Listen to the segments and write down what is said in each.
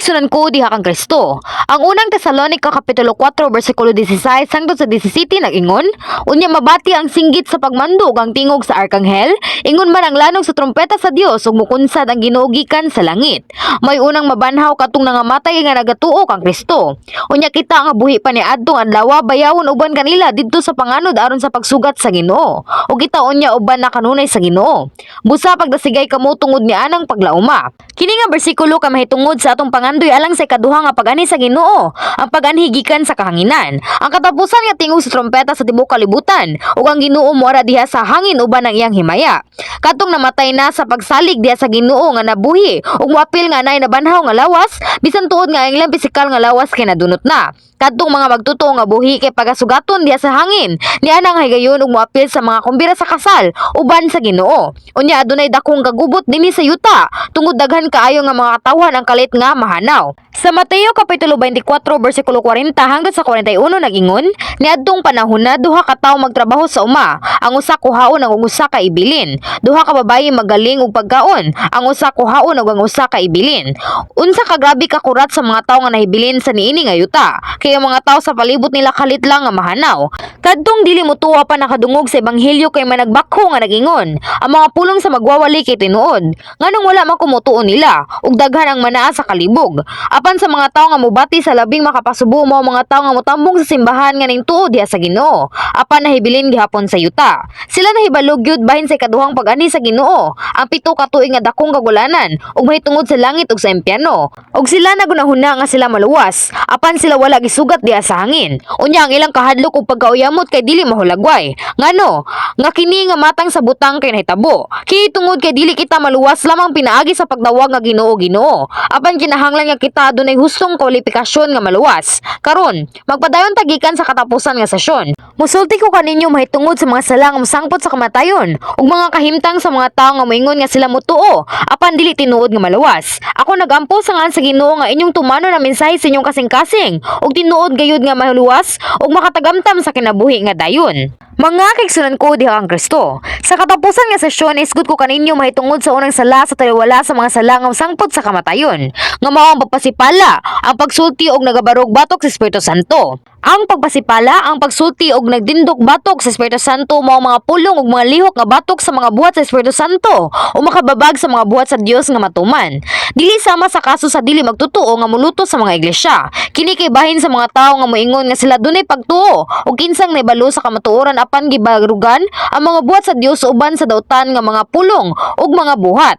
kaigsunan ko diha kang Kristo. Ang unang Tesalonica kapitulo 4 bersikulo 16 hangtod sa 17 nag-ingon, unya mabati ang singgit sa pagmandog ang tingog sa arkanghel, ingon man ang lanog sa trompeta sa Dios ug mukunsad ang Ginoo gikan sa langit. May unang mabanhaw katong nangamatay nga nagatuo kang Kristo. Unya kita nga buhi pa ni adtong adlaw bayawon uban kanila didto sa panganod aron sa pagsugat sa Ginoo. Ug kita unya uban na kanunay sa Ginoo. Busa pagdasigay kamo tungod ni anang paglauma. Kini nga bersikulo ka mahitungod sa atong pangandoy alang sa ikaduha nga pag-ani sa Ginoo, ang pag-anhi gikan sa kahanginan, ang katapusan nga tingog sa trompeta sa tibuok kalibutan, ug ang Ginoo moara diha sa hangin uban ang iyang himaya. Katong namatay na sa pagsalig diha sa Ginoo nga nabuhi, ug moapil nga nay nabanhaw nga lawas, bisan tuod nga ang ilang pisikal nga lawas kay nadunot na. Kadtong mga magtuto nga buhi kay pagasugaton diha sa hangin, niya nang higayon ug moapil sa mga kumbira sa kasal uban sa Ginoo. Unya adunay dakong kagubot dinhi sa yuta, tungod daghan kaayo nga mga katawan ang kalit nga mahanaw. Sa Mateo kapitulo 24 bersikulo 40 hangtod sa 41 nag-ingon, niadtong panahon na duha ka tawo magtrabaho sa uma, ang usa kuhaon ug ang usa ka ibilin. Duha ka babayi magaling og pagkaon, ang usa kuhaon ug ang usa ka ibilin. Unsa ka grabe ka kurat sa mga tawo nga nahibilin sa niini nga yuta, kay ang mga tawo sa palibot nila kalit lang nga mahanaw. Kadtong dili motuwa pa nakadungog sa ebanghelyo kay managbakho nga nag-ingon, ang mga pulong sa magwawali kay tinuod, nganong wala man kumutuon nila ug daghan ang manaa sa kalibog. Apan sa mga tawo nga mobati sa labing makapasubo mo mga tawo nga motambong sa simbahan nga ning tuod diha sa Ginoo, apan nahibilin gihapon sa yuta. Sila nahibalog gyud bahin sa ikaduhang pag-ani sa Ginoo, ang pito ka tuig nga dakong kagulanan ug mahitungod sa langit ug sa impyerno. Ug sila nagunahuna nga sila maluwas, apan sila wala gisugat diha sa hangin. Unya ang ilang kahadlok ug pagkauyamot kay dili mahulagway. Ngano? Nga kini nga matang sa butang kay nahitabo. Kini tungod kay dili kita maluwas lamang pinaagi sa pagdawag nga Ginoo Ginoo. Apan kinahanglan nga kita adunay hustong kwalifikasyon nga maluwas. Karon, magpadayon tagikan sa katapusan nga sesyon. Musulti ko kaninyo mahitungod sa mga sala nga mosangpot sa kamatayon ug mga kahimtang sa mga tawo nga moingon nga sila motuo apan dili tinuod nga maluwas. Ako nagampo sa ngan sa Ginoo nga inyong tumano na mensahe sa inyong kasing-kasing ug tinuod gayud nga maluwas ug makatagamtam sa kinabuhi nga dayon. Mga kaigsunan ko diha ang Kristo. Sa katapusan nga sesyon, isgud ko kaninyo mahitungod sa unang sala sa taliwala sa mga sala nga sangpot sa kamatayon. Nga mao ang pagpasipala, ang pagsulti og nagabarog batok sa Espiritu Santo. Ang pagpasipala, ang pagsulti og nagdindok batok sa Espiritu Santo mao mga pulong ug mga lihok nga batok sa mga buhat sa Espiritu Santo o makababag sa mga buhat sa Dios nga matuman. Dili sama sa kaso sa dili magtutuo nga muluto sa mga iglesia. Kini kay bahin sa mga tawo nga moingon nga sila dunay pagtuo ug kinsang naibalo sa kamatuoran apan gibarugan ang mga buhat sa Dios uban sa dautan nga mga pulong ug mga buhat.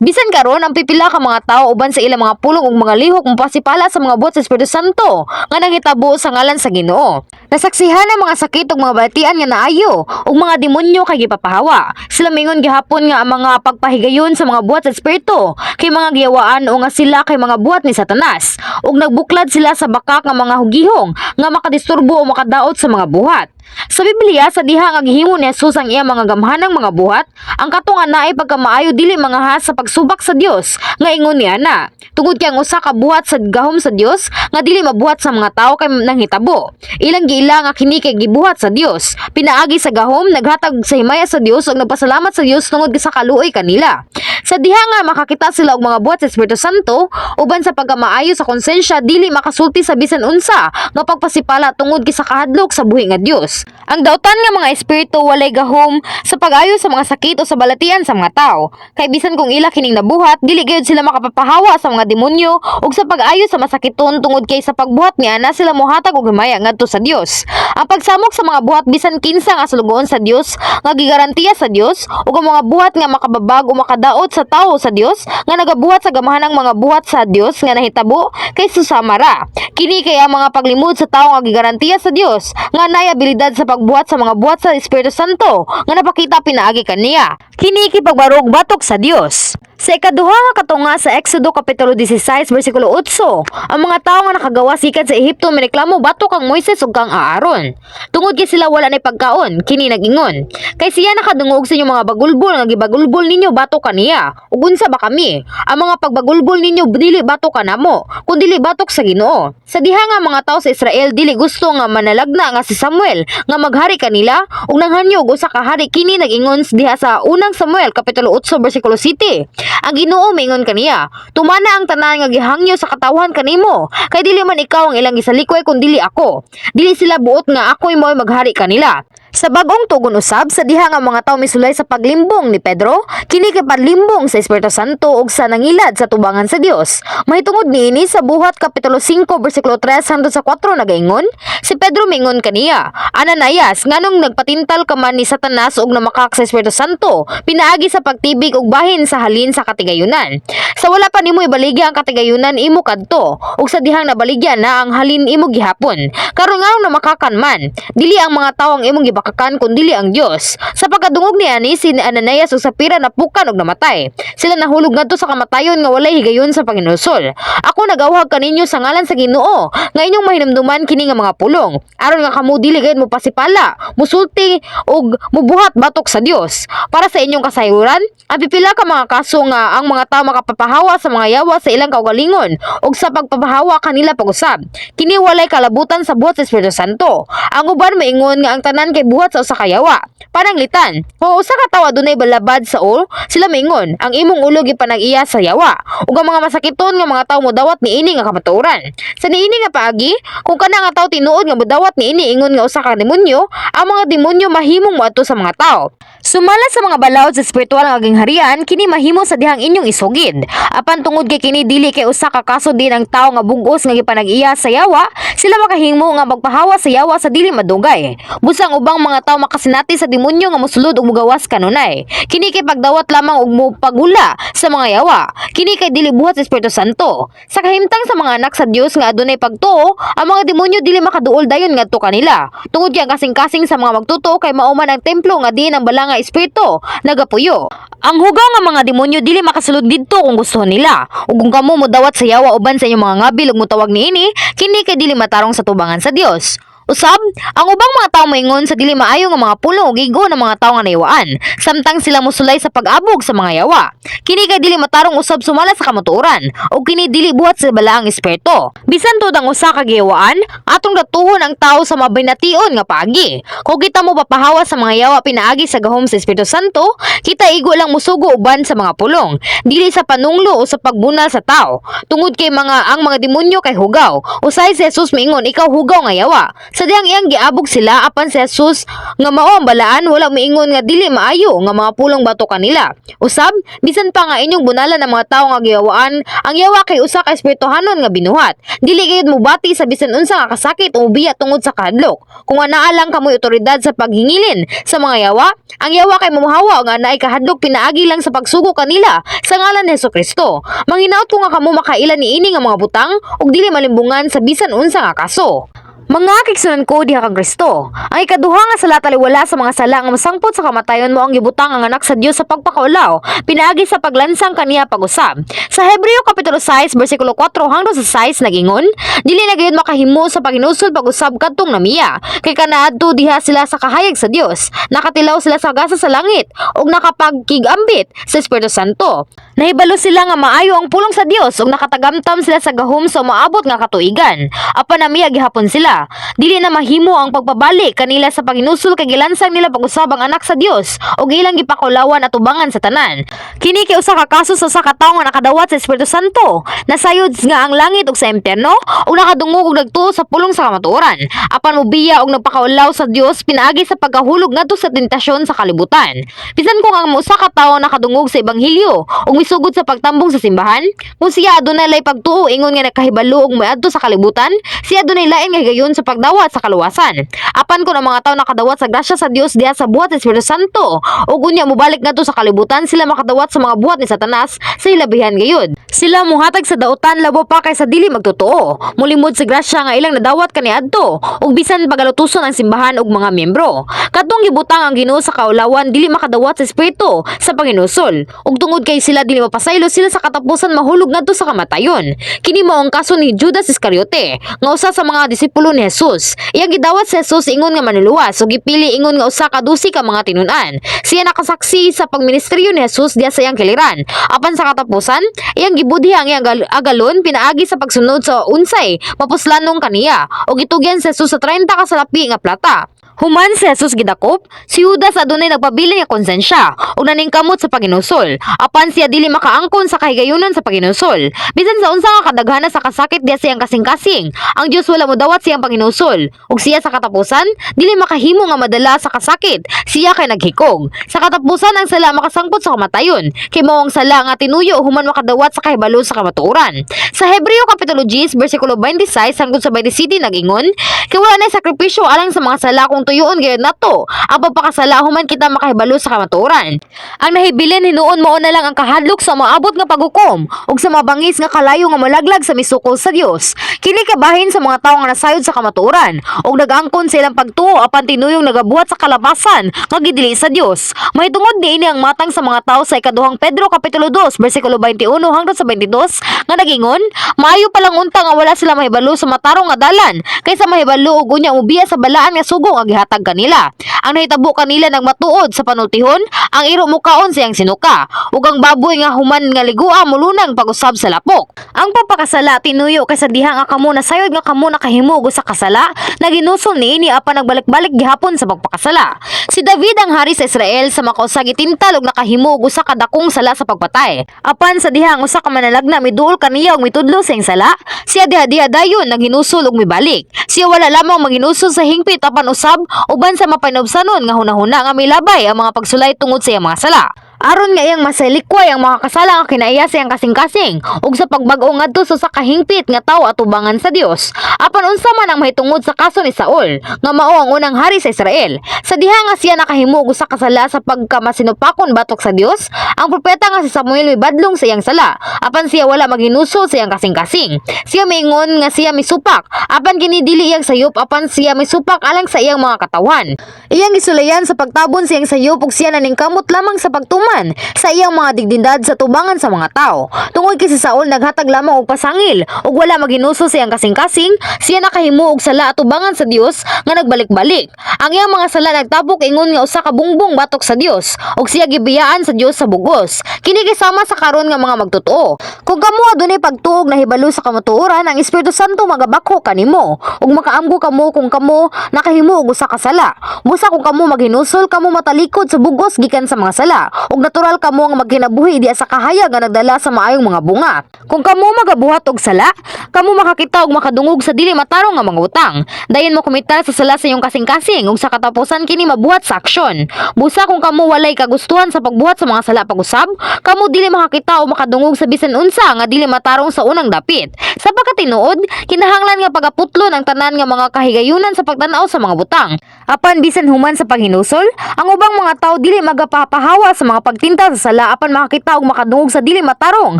Bisan karon ang pipila ka mga tao uban sa ilang mga pulong ug mga lihok mapasipala sa mga buhat sa Espiritu Santo nga nanghitabo sa ngalan sa Ginoo. Nasaksihan ang mga sakit ug mga batian nga naayo ug mga demonyo kay gipapahawa. Sila mingon gihapon nga ang mga pagpahigayon sa mga buhat sa Espiritu kay mga giyawaan o nga sila kay mga buhat ni Satanas ug nagbuklad sila sa bakak nga mga hugihong nga makadisturbo o makadaot sa mga buhat. Sa Biblia, sa diha nga gihimo ni Jesus ang iyang mga gamhanang mga buhat, ang katong naay pagkamaayo dili mangahas sa pagsubak sa Dios nga ingon niya na. Tungod kay ang usa ka buhat sa gahom sa Dios nga dili mabuhat sa mga tawo kay nanghitabo. Ilang giila nga kini kay gibuhat sa Dios. Pinaagi sa gahom, naghatag sa himaya sa Dios ug nagpasalamat sa Dios tungod sa kaluoy kanila. Sa diha nga makakita sila og mga buhat sa Espiritu Santo uban sa pagkamaayo sa konsensya dili makasulti sa bisan unsa nga pagpasipala tungod sa kahadlok sa buhi nga Dios. Ang dautan nga mga espiritu walay gahom sa pag-ayo sa mga sakit o sa balatian sa mga tao. Kay bisan kung ila kining nabuhat, dili gayud sila makapapahawa sa mga demonyo ug sa pag-ayo sa masakiton tungod kay sa pagbuhat niya na sila mohatag og himaya ngadto sa Dios. Ang pagsamok sa mga buhat bisan kinsa nga sulugoon sa Dios nga gigarantiya sa Dios ug ang mga buhat nga makababag o makadaot sa tawo sa Dios nga nagabuhat sa gamahanang mga buhat sa Dios nga nahitabo kay susamara. Kini kay ang mga paglimod sa tawo nga gigarantiya sa Dios nga nay abilidad sa pagbuhat sa mga buhat sa Espiritu Santo nga napakita pinaagi kaniya. Kini kay pagbarog batok sa Dios. Sa ikaduha nga katunga sa Exodo kapitulo 16 bersikulo 8, ang mga tawo nga nakagawas gikan sa Ehipto mireklamo batok kang Moises ug kang Aaron. Tungod kay sila wala nay pagkaon, kini nag-ingon, kay siya nakadungog sa inyong mga bagulbol nga gibagulbol ninyo batok kaniya. Ug unsa ba kami? Ang mga pagbagulbol ninyo dili batok kanamo, kun dili batok sa Ginoo. Sa diha nga mga tawo sa Israel dili gusto nga manalagna nga si Samuel nga maghari kanila ug nanghanyog usa ka hari kini nag-ingon diha sa unang Samuel kapitulo 8 bersikulo 7. Ang Ginoo mingon kaniya, tumana ang tanan nga gihangyo sa katawhan kanimo, kay dili man ikaw ang ilang gisalikoy kun dili ako. Dili sila buot nga ako'y mo'y maghari kanila. Sa bagong tugon usab sa diha nga mga tawo misulay sa paglimbong ni Pedro, kini kay panlimbong sa Espiritu Santo ug sa nangilad sa tubangan sa Dios. Mahitungod niini sa Buhat kapitulo 5 bersikulo 3 hangtod sa 4 nagaingon, si Pedro mingon kaniya, Ananias, nganong nagpatintal ka man ni Satanas og namakak sa Espiritu Santo, pinaagi sa pagtibig ug bahin sa halin sa katigayunan. Sa wala pa nimo ibaligya ang katigayunan imo kadto, ug sa dihang nabaligya na ang halin imo gihapon. Karon nganong namakakan man, dili ang mga tawo ang imong bakakan kundili ang Dios. Sa pagkadungog ni ani si Ananias ug Sapira napukan ug namatay. Sila nahulog ngadto sa kamatayon nga walay higayon sa Panginusol. Ako nagawhag kaninyo sa ngalan sa Ginoo nga inyong mahinumduman kini nga mga pulong aron nga kamo dili gayud mo pasipala, musulti ug mubuhat batok sa Dios. Para sa inyong kasayuran, ang pipila ka mga kaso nga ang mga tawo makapapahawa sa mga yawa sa ilang kaugalingon ug sa pagpapahawa kanila pag-usab. Kini walay kalabutan sa buhat sa Espiritu Santo. Ang uban maingon nga ang tanan kay buhat sa usa ka yawa. Pananglitan, kung usa ka tawo adunay balabad sa ulo, sila maingon ang imong ulo gipanag-iya sa yawa. Ug ang mga masakiton nga mga tawo modawat niini nga kamatuoran. Sa niini nga paagi, kung kana nga tawo tinuod nga modawat niini ingon nga usa ka demonyo, ang mga demonyo mahimong moadto sa mga tawo. Sumala sa mga balaod sa espiritual nga gingharian, kini mahimo sa dihang inyong isugid. Apan tungod kay kini dili kay usa ka kaso din ang tawo nga bugos nga gipanag-iya sa yawa, sila makahimo nga magpahawa sa yawa sa dili madugay. Busang ubang mga tawo makasinati sa demonyo nga mosulod ug mugawas kanunay. Kini kay pagdawat lamang og mopagula sa mga yawa. Kini kay dili buhat sa Espiritu Santo. Sa kahimtang sa mga anak sa Dios nga adunay pagtuo, ang mga demonyo dili makaduol dayon ngadto kanila. Tungod kay ang kasing-kasing sa mga magtuto kay mauman ang templo nga diin ang bala nga espiritu nagapuyo. Ang hugaw nga mga demonyo dili makasulod didto kung gusto nila. Ug kung kamo modawat sa yawa uban sa inyong mga ngabil ug motawag niini, kini kay dili matarong sa tubangan sa Dios. Usab, ang ubang mga tawo moingon sa dili maayo nga mga pulong ug igo ng mga tawo nga naiwaan, samtang sila mosulay sa pag-abog sa mga yawa. Kini kay dili matarong usab sumala sa kamatuoran, ug kini dili buhat sa balaang espiritu. Bisan tud ang usa ka gihawaan, atong datuhon ang tawo sa mabination nga paagi. Kung kita mo papahawa sa mga yawa pinaagi sa gahom sa Espiritu Santo, kita igo lang musugo uban sa mga pulong, dili sa panunglo o sa pagbunal sa tawo. Tungod kay ang mga demonyo kay hugaw. Usay si Jesus miingon, ikaw hugaw nga yawa. Sa diyang iyang giabog sila apan si Jesus nga mao ang balaan wala miingon nga dili maayo nga mga pulong bato kanila. Usab, bisan pa nga inyong bunalan ng mga tawo nga giyawaan, ang yawa kay usa ka espirituhanon nga binuhat. Dili gayud mobati sa bisan unsa nga kasakit o biya tungod sa kahadlok. Kung anaalang kamoy otoridad sa paghingilin sa mga yawa, ang yawa kay mamuhawa nga naay kahadlok pinaagi lang sa pagsugo kanila sa ngalan ni Hesukristo. Manghinaot ko nga kamo makailan niini nga mga butang ug dili malimbungan sa bisan unsa nga kaso. Mga kigsunan ko diha kang Kristo. Ang ikaduha nga sala taliwala sa mga sala nga masangpot sa kamatayon mo ang gibutang ang anak sa Dios sa pagpakaulaw, pinaagi sa paglansang kaniya pag-usab. Sa Hebreo kapitulo 6 bersikulo 4 hangtod sa 6 nagingon, dili na gayud makahimo sa paginusol pag-usab kadtong namiya, kay kanaadto diha sila sa kahayag sa Dios. Nakatilaw sila sa gasa sa langit ug nakapagkigambit sa Espiritu Santo. Nahibalo sila nga maayo ang pulong sa Dios ug nakatagamtam sila sa gahom sa maabot nga katuigan. Apan namiya gihapon sila. Dili na mahimo ang pagpabalik kanila sa paginusul kay gilansang nila pag-usab ang anak sa Dios ug ilang gipakulawan at tubangan sa tanan. Kini kay usa ka kaso sa usa ka tawo nga nakadawat sa Espiritu Santo. Nasayod nga ang langit ug sa impierno ug nakadungog ug nagtuo sa pulong sa kamatuoran. Apan mobiya ug nagpakaulaw sa Dios pinaagi sa pagkahulog ngadto sa tentasyon sa kalibutan. Bisan kung ang usa ka tawo nakadungog sa ebanghelyo ug misugod sa pagtambong sa simbahan, kung siya adunay lay pagtuo ingon nga nakahibalo ug moadto sa kalibutan, siya adunay lain nga higayon sa pagdawat sa kaluwasan. Apan kung ang mga tawo nakadawat sa grasya sa Dios diha sa buhat sa Espiritu Santo ug unya mobalik ngadto sa kalibutan, sila makadawat sa mga buhat ni Satanas sa hilabihan gayud. Sila muhatag sa dautan labo pa kaysa dili magtotoo. Mulimod sa grasya nga ilang nadawat kaniadto ug bisan pagalutuson ang simbahan ug mga miyembro. Kadtong gibutang ang Ginoo sa kaulawan dili makadawat sa espiritu sa panginusol. Ug tungod kay sila dili mapasaylo, sila sa katapusan mahulog ngadto sa kamatayon. Kini mao ang kaso ni Judas Iscariote nga usa sa mga disipulo ni Jesus. Iya gidawat si Jesus ingon nga manuluwas ug gipili ingon nga usa ka 12 ka mga tinun-an. Siya nakasaksi sa pagministeryo ni Jesus diha sa iyang kiliran. Apan sa katapusan, iyang gibudhi ang iyang agalon pinaagi sa pagsunod sa unsay mapuslanong kaniya ug gitugyan si Jesus sa 30 ka salapi nga plata. Human si Jesus gidakop, si Judas adunay nagpabilin nga konsensya ug naningkamot sa paginusol. Apan siya dili makaangkon sa kahigayunon sa paginusol. Bisan sa unsa nga kadaghana sa kasakit diya siyang kasing-kasing, ang Dios wala mo dawat siyang paginusol. Ug siya sa katapusan dili makahimo nga madala sa kasakit. Siya kay naghikog. Sa katapusan ang sala makasangpot sa kamatayon. Kay mao ang sala nga tinuyo human makadawat sa kahibalo sa kamatuoran. Sa Hebreo kapitulo 10 bersikulo 26 hangtod sa 27 nag-ingon, kay wala na sakripisyo alang sa mga sala kung tuyoon gayud nato ang pagpakasala human kita makahibalo sa kamatuoran. Ang nahibilin hinuon mao na lang ang kahadlok sa maabot nga paghukom ug sa mabangis nga kalayo nga malaglag sa misukol sa Dios. Kini kabahin sa mga tawo nga nasayod sa kamatuoran ug nag-angkon silang pagtuo apan tinuyong nagabuhat sa kalabasan nga gidili sa Dios. Mahitungod niini ang matang sa mga tawo sa ikaduhang Pedro kapitulo 2 bersikulo 21 hangtod sa 22 nga nagingon, maayo palang unta nga wala sila mahibalo sa matarong nga dalan kaysa mahibalo ug unya ubiya sa balaan nga sugo nga gihatag kanila. Ang nahitabo kanila nagmatuod sa panultihon, ang iro mukaon siyang sinuka, ug ang baboy nga human nga ligua mulunang pag-usab sa lapok. Ang pagpakasala tinuyo kaysa diha nga kamo nasayod nga kamo nakahimog sa kasala, naginusol niini apan nagbalik-balik gihapon sa pagpakasala. Si David ang hari sa Israel sa makausag itintal ug nakahimog usa ka dakong sala sa pagpatay. Apan sa diha ang usa ka manalagna miduol kaniya ug mitudlo sa iyang sala, siya diha dayon naghinusol ug mibalik. Siya wala lamang maghinusol sa hingpit apan usab uban sa mapainobsanon nga hunahuna nga milabay ang mga pagsulay tungod sa iyang mga sala. Aron nga iyang masalikway ang mga kasala nga kinaiya sa iyang kasing-kasing ug sa pagbag-o ngadto sa kahingpit nga tawo atubangan sa Dios. Apan unsa man ang mahitungod sa kaso ni Saul nga mao ang unang hari sa Israel. Sa diha nga siya nakahimog sa kasala sa pagkamasinupakon batok sa Dios, ang propeta nga si Samuel mibadlong sa iyang sala. Apan siya wala maghinusol sa iyang kasing-kasing. Siya miingon nga siya misupak apan kini dili iyang sayop apan siya misupak alang sa iyang mga katawan. Iyang gisulayan sa pagtabon sa iyang sayop ug siya naningkamot lamang sa pagtuman sa iyang mga digdindad sa tubangan sa mga tao. Tungod kay si Saul naghatag lamang og pasangil ug wala maghinusol sa iyang kasing-kasing, siya nakahimo og sala atubangan sa Dios nga nagbalik-balik. Ang iyang mga sala nagtabok ingon nga usa ka bungbong batok sa Dios ug siya gibiyaan sa Dios sa bugos. Kini kasama sa karon nga mga magtotoo. Kung kamo adunay pagtuog na hibalo sa kamatuoran, ang Espiritu Santo magabako kanimo ug makaamgo kamo kung kamo nakahimo og usa ka sala. Busa kung kamo maghinusol, kamo matalikod sa bugos gikan sa mga sala ug natural kamo nga magkinabuhi diya sa kahayag nga nagdala sa maayong mga bunga. Kung kamo magabuhat og sala, kamo makakita og makadungog sa dili matarong nga mga utang. Dayon mo kumita sa sala sa iyong kasing-kasing ug sa katapusan kini mabuhat sa aksyon. Busa kung kamo walay kagustuhan sa pagbuhat sa mga sala pag-usab, kamo dili makakita o makadungog sa bisan unsa nga dili matarong sa unang dapit. Sa pagkatinuod, kinahanglan nga pagaputlon ang tanan nga mga kahigayunan sa pagtan-aw sa mga butang. Apan bisan human sa paghinusol, ang ubang mga tao dili magapapahawa sa mga pagtinta sa sala apan makakita og makadungog sa dili matarong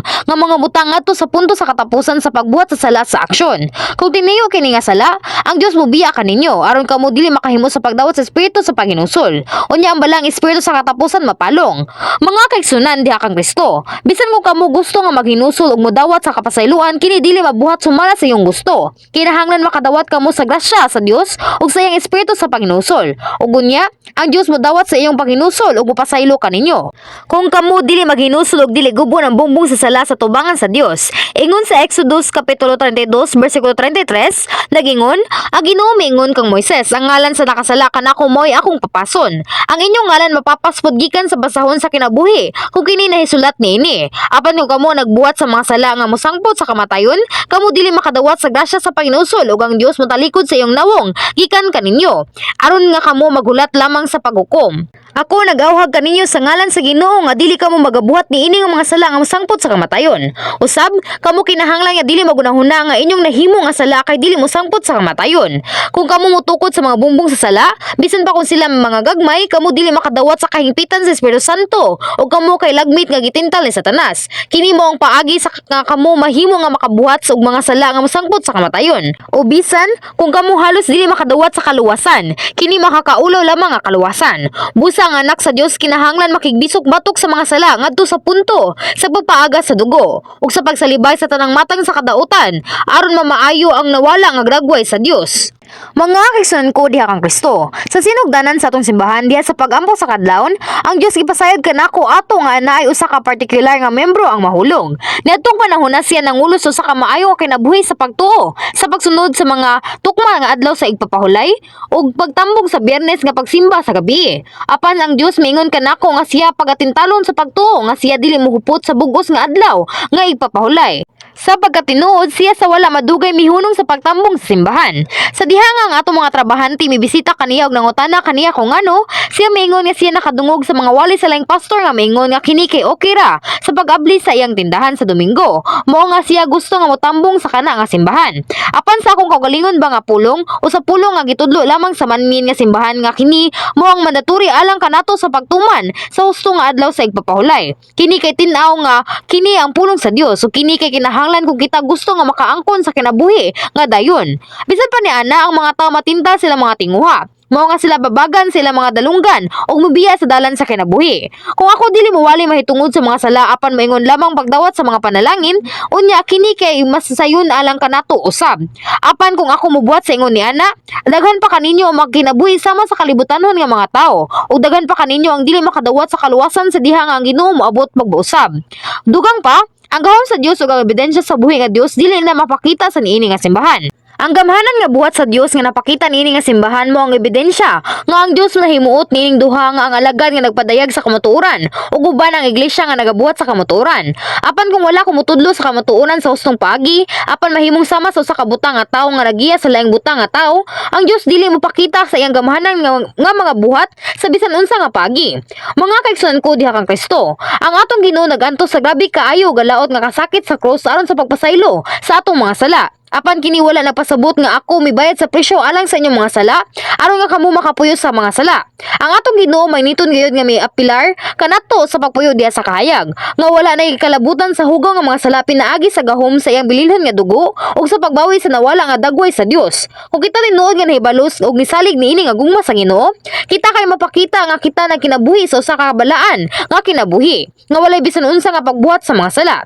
nga mga butang ngadto sa punto sa katapusan sa pagbuhat sa sala sa aksyon. Kung tiniyo kini nga sala, ang Dios mobiya kaninyo aron kamo dili makahimo sa pagdawat sa espiritu sa paghinusol. Unya ang balang espiritu sa katapusan mapalong. Mga kaigsunan diha kang Kristo, bisan kung kamo gusto nga maghinusol ug modawat sa kapasayloan, kini dili mabuhat sumala sa iyong gusto. Kinahanglan makadawat kamo sa grasya sa Dios ug sa iyang espiritu sa paghinusol. Ug unya, ang Dios modawat sa iyong paghinusol ug mopasaylo kaninyo. Kung kamo dili maghinusol ug dili gubon ang bumbong sa sala sa tubangan sa Dios, ingon sa Exodus kapitulo 32 bersikulo 33, nagingon, ang Ginoo miingon kang Moises, ang ngalan sa nakasala kanako mo'y akong papason. Ang inyong ngalan mapapaspod gikan sa basahon sa kinabuhi, kung kini nahisulat niini. Apan kung kamo nagbuhat sa mga sala nga mosangpot sa kamatayon, kamo dili makadawat sa grasya sa paghinusol ug ang Dios motalikod sa iyong nawong gikan kaninyo, aron nga kamo maghulat lamang sa paghukom. Ako nag-awhag kaninyo sa ngalan sa Ginoo nga dili kamo magabuhat niini nga mga sala nga mosangpot sa kamatayon. Usab, kamo kinahanglan nga dili magunahuna nga inyong nahimo nga sala kay dili mosangpot sa kamatayon. Kung kamo mutukod sa mga bumbong sa sala, bisan pa kung sila mga gagmay, kamo dili makadawat sa kahingpitan sa Espiritu Santo o kamo kay lagmit nga gitintal ni Satanas. Kini mo ang paagi sa nga kamo mahimo nga makabuhat sa mga sala nga mosangpot sa kamatayon. O bisan, kung kamo halos dili makadawat sa kaluwasan, kini makakaulaw lamang nga kaluwasan. Busa ang anak sa Dios kinahanglan makigbis paglisok batok sa mga sala ngadto sa punto sa pagpaaga sa dugo ug sa pagsalibay sa tanang matang sa kadautan aron mamaayo ang nawala nga gragway sa Dios. Mga kaigsunan ko diha kang Kristo, sa sinugdanan sa atong simbahan diha sa pagampo sa kadlawon, ang Dios ipasayod kanako ato nga naay usa ka partikular nga membro ang mahulog. Niadtong panahon na siya nangulo sa usa ka maayo nga kinabuhi sa pagtuo, sa pagsunod sa mga tukma nga adlaw sa igpapahulay ug pagtambong sa Biyernes nga pagsimba sa gabi. Apan ang Dios miingon kanako nga siya pagatintalon sa pagtuo nga siya dili mohupot sa bug-os nga adlaw nga igpapahulay. Sa pagkatinuod siya sa wala madugay mihunong sa pagtambong sa simbahan. Sa diha nga ang atong mga trabahante mibisita kaniya ug nangutana kaniya kung ano, siya miingon nga siya nakadungog sa mga wali sa laing pastor nga miingon nga kini kay okay ra sa pag-abli sa iyang tindahan sa Domingo. Mao nga siya gusto nga motambong sa kana nga simbahan. Apan sa akong kaugalingon ba nga pulong o sa pulong nga gitudlo lamang sa manmin nga simbahan nga kini mao ang mandatory alang kanato sa pagtuman sa husto nga adlaw sa igpapahulay. Kini kay tin-aw nga kini ang pulong sa Dios o kini kay kinahanglan kung kita gusto nga makaangkon sa kinabuhi nga dayon. Bisan pa ni ana ang mga tao matinda sila mga tinguha. Mao nga sila babagan sila mga dalunggan o mubiya sa dalan sa kinabuhi. Kung ako dili mowali mahitungod sa mga sala apan maingon lamang pagdawat sa mga panalangin, unya kini kay masasayon alang kanato usab. Apan kung ako mobuhat sa ingon ni ana, daghan pa kaninyo ang magkinabuhi sama sa kalibutanon nga mga tao ug daghan pa kaninyo ang dili makadawat sa kaluwasan sa diha nga ang Ginoo moabot pagbausab. Dugang pa, ang gahom sa Dios ug ang ebidensya sa buhi nga Dios dili na mapakita sa niini nga simbahan. Ang gamhanan nga buhat sa Dios nga napakita niini nga simbahan mo ang ebidensya nga ang Dios nahimuot nining duha nga ang alagad nga nagpadayag sa kamatuoran ug uban ang iglesia nga nagabuhat sa kamatuoran. Apan kung wala kumutudlo sa kamatuoran sa hustong paagi, apan mahimong sama sa usa ka butang nga tawo nga nagiya sa laing butang nga tawo, ang Dios dili mopakita sa iyang gamhanan nga mga buhat sa bisan unsa nga paagi. Mga kaigsunan ko diha kang Kristo, ang atong Ginoo nagantos sa grabe kaayo galaot nga kasakit sa krus aron sa pagpasaylo sa atong mga sala. Apan kini wala napasabot nga ako mibayad sa presyo alang sa inyong mga sala aron nga kamo makapuyo sa mga sala. Ang atong Ginoo may niton gayud nga may apilar kanato sa pagpuyo diha sa kahayag nga wala na kalabutan sa hugaw nga mga sala pinaagi sa gahom sa iyang bililhon nga dugo ug sa pagbawi sa nawala nga dagway sa Dios. Kung kita tinuod nga nahibalos ug nisalig niini nga gugma sa Ginoo, kita kay mapakita nga kita nagkinabuhi sa usa ka kabalaan nga kinabuhi nga walay bisan unsa nga pagbuhat sa mga sala.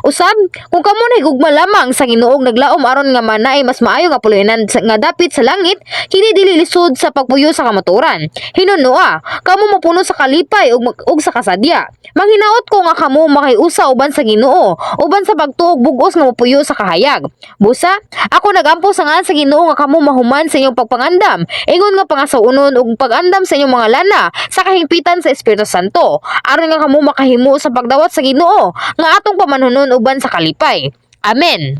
Usab, kung kamo nahigugma lamang sa Ginoong naglaom aron nga manay mas maayo nga puluyanan nga dapit sa langit, kini dili lisod sa pagpuyo sa kamaturan. Hinunoa, kamo mapuno sa kalipay ug sa kasadya. Manghinaot ko nga kamo makiusa uban sa Ginoo, uban sa pagtuog bug-os nga mapuyo sa kahayag. Busa, ako nagampo sa ngan sa Ginoo nga kamo mahuman sa inyong pagpangandam, ingon nga pangasaunon ug pag-andam sa inyong mga lana sa kahingpitan sa Espiritu Santo, aron nga kamo makahimo sa pagdawat sa Ginoo nga atong pamanunon uban sa kalipay. Amen.